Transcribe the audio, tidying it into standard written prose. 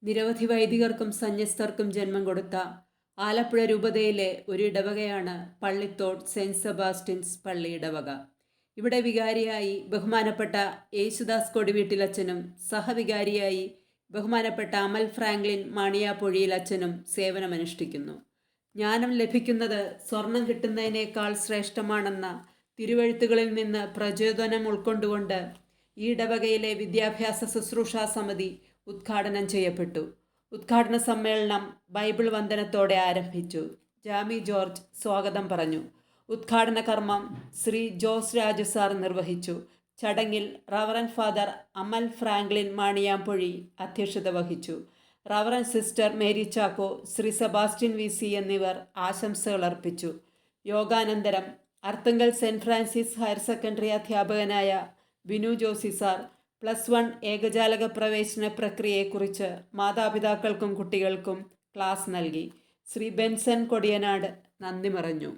നിരവധി വൈദികർക്കും സന്യസ്തർക്കും ജന്മം കൊടുത്ത ആലപ്പുഴ രൂപതയിലെ ഒരു ഇടവകയാണ് പള്ളിത്തോട് സെൻറ്റ് സെബാസ്റ്റ്യൻസ് പള്ളി ഇടവക. ഇവിടെ വികാരിയായി ബഹുമാനപ്പെട്ട യേശുദാസ് കൊടിവീട്ടിലച്ചനും സഹവികാരിയായി ബഹുമാനപ്പെട്ട അമൽ ഫ്രാങ്ക്ലിൻ മാണിയാപ്പൊഴിയിലച്ചനും സേവനമനുഷ്ഠിക്കുന്നു. ജ്ഞാനം ലഭിക്കുന്നത് സ്വർണം കിട്ടുന്നതിനേക്കാൾ ശ്രേഷ്ഠമാണെന്ന തിരുവെഴുത്തുകളിൽ നിന്ന് പ്രചോദനം ഉൾക്കൊണ്ടുകൊണ്ട് ഈ ഇടവകയിലെ വിദ്യാഭ്യാസ ശുശ്രൂഷാ സമിതി ഉദ്ഘാടനം ചെയ്യപ്പെട്ടു. ഉദ്ഘാടന സമ്മേളനം ബൈബിൾ വന്ദനത്തോടെ ആരംഭിച്ചു. ജാമി ജോർജ് സ്വാഗതം പറഞ്ഞു. ഉദ്ഘാടന കർമ്മം ശ്രീ ജോസ് രാജു സാർ നിർവഹിച്ചു. ചടങ്ങിൽ reverend father Amal Franklin Maniyampozhi അധ്യക്ഷത വഹിച്ചു. Reverend sister Mary Chacko, Shri Sebastian V C എന്നിവർ ആശംസകൾ അർപ്പിച്ചു. യോഗാനന്തരം Arthunkal saint Francis higher secondary അധ്യാപകനായ ബിനു ജോസി സാർ +1 ഏകജാലക പ്രവേശന പ്രക്രിയയെക്കുറിച്ച് മാതാപിതാക്കൾക്കും കുട്ടികൾക്കും ക്ലാസ് നൽകി. ശ്രീ ബെൻസൺ കൊടിയനാട് നന്ദി പറഞ്ഞു.